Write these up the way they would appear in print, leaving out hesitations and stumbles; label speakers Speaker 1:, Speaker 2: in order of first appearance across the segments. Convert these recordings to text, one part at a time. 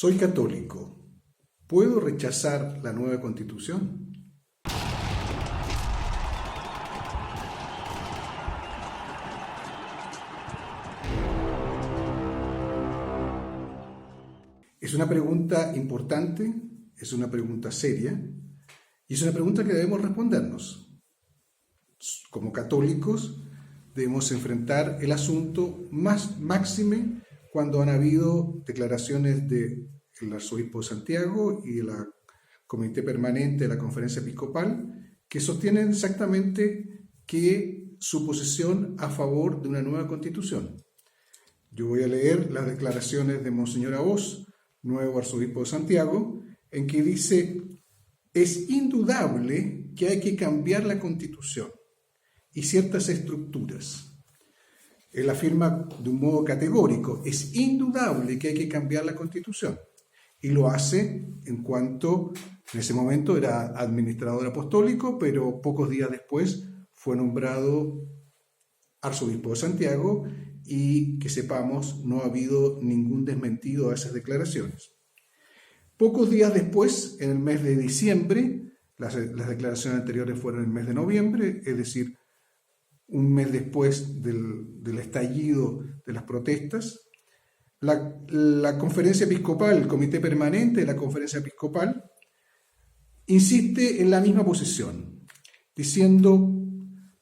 Speaker 1: Soy católico. ¿Puedo rechazar la nueva Constitución? Es una pregunta importante, es una pregunta seria y es una pregunta que debemos respondernos. Como católicos debemos enfrentar el asunto máxime cuando han habido declaraciones del arzobispo de Santiago y de la Comité Permanente de la Conferencia Episcopal que sostienen exactamente que su posición a favor de una nueva Constitución. Yo voy a leer las declaraciones de Monseñor Aoz, nuevo arzobispo de Santiago, en que dice: es indudable que hay que cambiar la Constitución y ciertas estructuras. Él afirma de un modo categórico: es indudable que hay que cambiar la Constitución. Y lo hace en cuanto, en ese momento era administrador apostólico, pero pocos días después fue nombrado arzobispo de Santiago y, que sepamos, no ha habido ningún desmentido a esas declaraciones. Pocos días después, en el mes de diciembre, las declaraciones anteriores fueron en el mes de noviembre, es decir, un mes después del estallido de las protestas, la Conferencia Episcopal, el Comité Permanente de la Conferencia Episcopal, insiste en la misma posición, diciendo: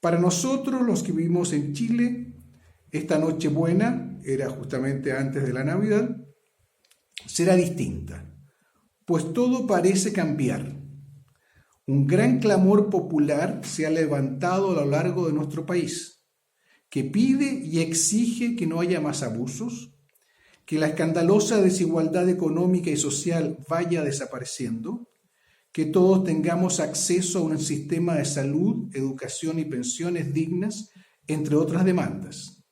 Speaker 1: para nosotros, los que vivimos en Chile, esta Nochebuena, era justamente antes de la Navidad, será distinta, pues todo parece cambiar. Un gran clamor popular se ha levantado a lo largo de nuestro país, que pide y exige que no haya más abusos, que la escandalosa desigualdad económica y social vaya desapareciendo, que todos tengamos acceso a un sistema de salud, educación y pensiones dignas, entre otras demandas.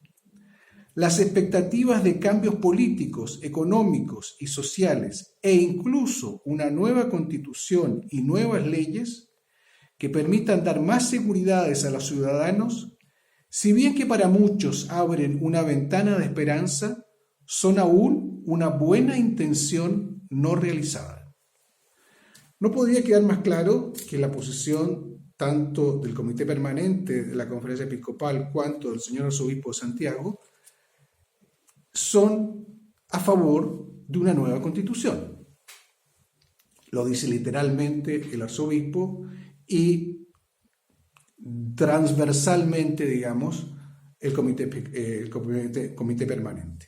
Speaker 1: Las expectativas de cambios políticos, económicos y sociales e incluso una nueva constitución y nuevas leyes que permitan dar más seguridades a los ciudadanos, si bien que para muchos abren una ventana de esperanza, son aún una buena intención no realizada. No podría quedar más claro que la posición tanto del Comité Permanente de la Conferencia Episcopal cuanto del señor arzobispo de Santiago son a favor de una nueva Constitución. Lo dice literalmente el arzobispo y transversalmente, digamos, el comité Permanente.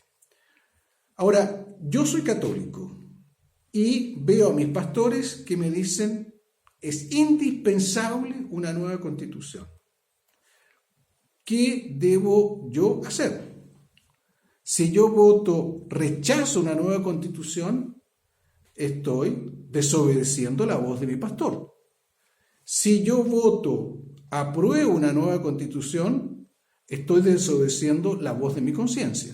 Speaker 1: Ahora, yo soy católico y veo a mis pastores que me dicen: es indispensable una nueva Constitución. ¿Qué debo yo hacer? Si yo voto rechazo una nueva Constitución, estoy desobedeciendo la voz de mi pastor. Si yo voto apruebo una nueva Constitución, estoy desobedeciendo la voz de mi conciencia.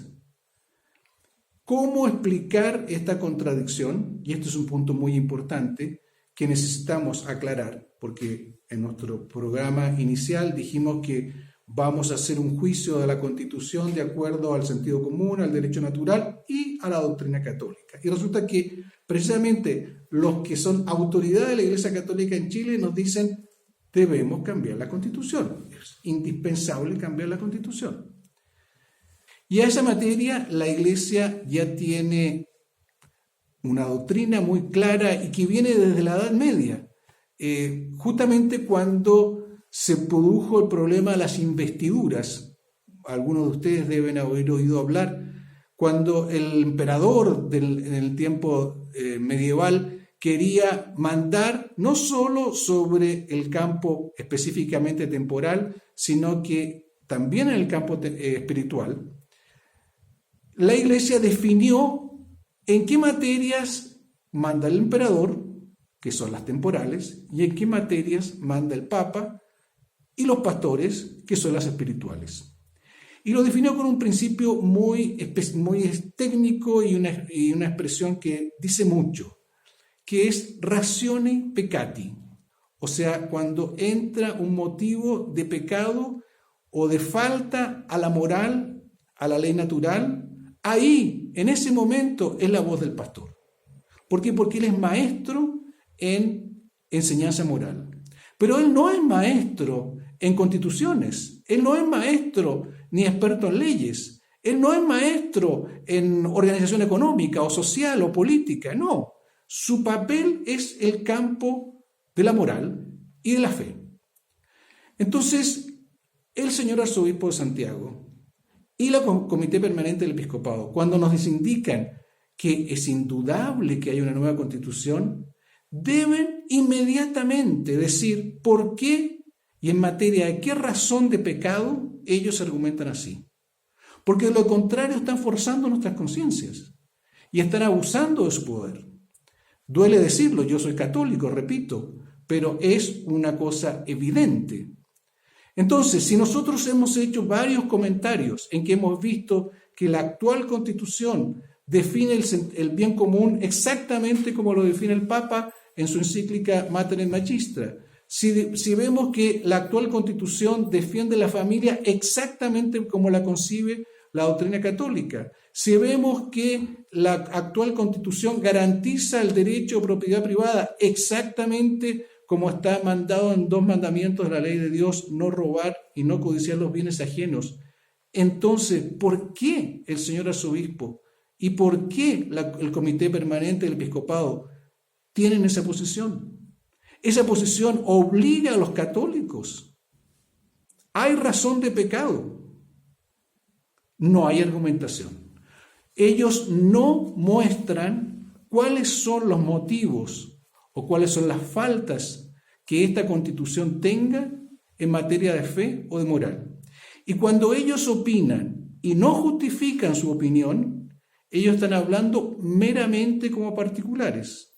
Speaker 1: ¿Cómo explicar esta contradicción? Y este es un punto muy importante que necesitamos aclarar, porque en nuestro programa inicial dijimos que vamos a hacer un juicio de la Constitución de acuerdo al sentido común, al derecho natural y a la doctrina católica. Y resulta que precisamente los que son autoridades de la Iglesia Católica en Chile nos dicen: debemos cambiar la Constitución, es indispensable cambiar la Constitución. Y a esa materia la Iglesia ya tiene una doctrina muy clara y que viene desde la Edad Media, justamente cuando se produjo el problema de las investiduras. Algunos de ustedes deben haber oído hablar cuando el emperador en el tiempo medieval quería mandar no solo sobre el campo específicamente temporal, sino que también en el campo espiritual. La Iglesia definió en qué materias manda el emperador, que son las temporales, y en qué materias manda el Papa y los pastores, que son las espirituales. Y lo definió con un principio muy técnico y una expresión que dice mucho, que es ratione peccati, o sea, cuando entra un motivo de pecado o de falta a la moral, a la ley natural, ahí, en ese momento, es la voz del pastor. ¿Por qué? Porque él es maestro en enseñanza moral. Pero él no es maestro en constituciones, él no es maestro ni experto en leyes, él no es maestro en organización económica o social o política, no. Su papel es el campo de la moral y de la fe. Entonces, el señor arzobispo de Santiago y la Comité Permanente del Episcopado, cuando nos indican que es indudable que hay una nueva constitución, deben inmediatamente decir por qué y en materia de qué razón de pecado ellos argumentan así. Porque de lo contrario están forzando nuestras conciencias y están abusando de su poder. Duele decirlo, yo soy católico, repito, pero es una cosa evidente. Entonces, si nosotros hemos hecho varios comentarios en que hemos visto que la actual Constitución define el bien común exactamente como lo define el Papa en su encíclica Mater et Magistra, si vemos que la actual Constitución defiende la familia exactamente como la concibe la doctrina católica, si vemos que la actual Constitución garantiza el derecho a propiedad privada exactamente como está mandado en 2 mandamientos de la ley de Dios, no robar y no codiciar los bienes ajenos, entonces, ¿por qué el señor arzobispo y por qué el Comité Permanente del Episcopado tienen esa posición? Esa posición obliga a los católicos. Hay razón de pecado. No hay argumentación. Ellos no muestran cuáles son los motivos o cuáles son las faltas que esta Constitución tenga en materia de fe o de moral. Y cuando ellos opinan y no justifican su opinión, ellos están hablando meramente como particulares.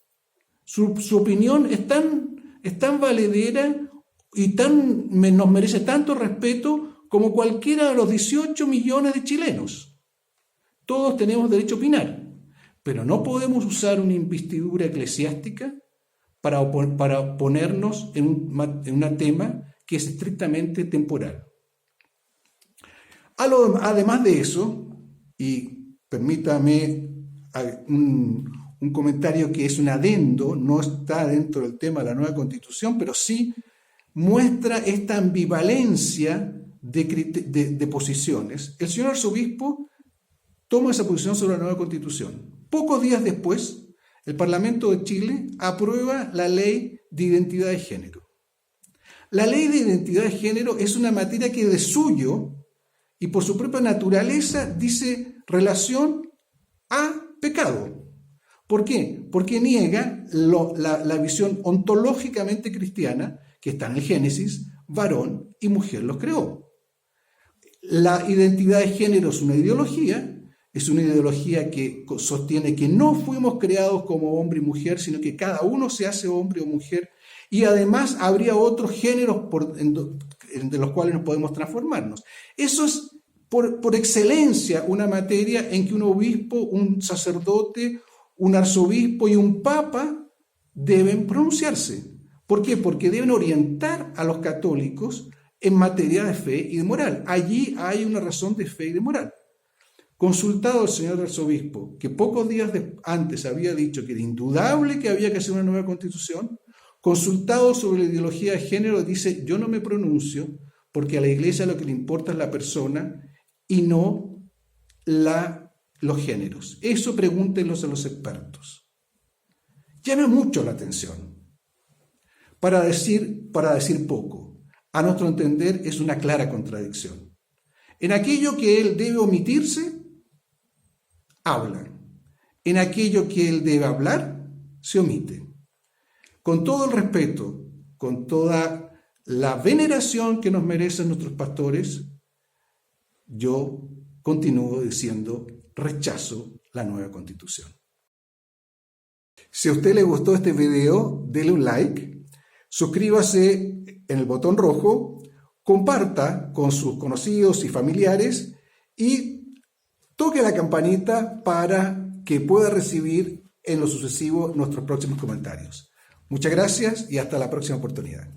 Speaker 1: Su opinión es tan valedera y nos merece tanto respeto como cualquiera de los 18 millones de chilenos. Todos tenemos derecho a opinar, pero no podemos usar una investidura eclesiástica para ponernos en un tema que es estrictamente temporal. Además de eso, y permítame un comentario que es un adendo, no está dentro del tema de la nueva Constitución, pero sí muestra esta ambivalencia de posiciones. El señor arzobispo toma esa posición sobre la nueva Constitución. Pocos días después, el Parlamento de Chile aprueba la Ley de Identidad de Género. La Ley de Identidad de Género es una materia que de suyo y por su propia naturaleza dice relación a pecado. ¿Por qué? Porque niega la visión ontológicamente cristiana que está en el Génesis, varón y mujer los creó. La identidad de género es una ideología que sostiene que no fuimos creados como hombre y mujer, sino que cada uno se hace hombre o mujer, y además habría otros géneros de los cuales nos podemos transformarnos. Eso es por excelencia una materia en que un obispo, un sacerdote, un arzobispo y un papa deben pronunciarse. ¿Por qué? Porque deben orientar a los católicos en materia de fe y de moral. Allí hay una razón de fe y de moral. Consultado al señor arzobispo, que pocos días antes había dicho que era indudable que había que hacer una nueva Constitución, consultado sobre la ideología de género, dice: yo no me pronuncio porque a la Iglesia lo que le importa es la persona y no los géneros. Eso pregúntenlos a los expertos. Llama mucho la atención. Para decir poco. A nuestro entender es una clara contradicción. En aquello que él debe omitirse, habla. En aquello que él debe hablar, se omite. Con todo el respeto, con toda la veneración que nos merecen nuestros pastores, yo continúo diciendo: rechazo la nueva Constitución. Si a usted le gustó este video, dele un like, suscríbase en el botón rojo, comparta con sus conocidos y familiares y toque la campanita para que pueda recibir en lo sucesivo nuestros próximos comentarios. Muchas gracias y hasta la próxima oportunidad.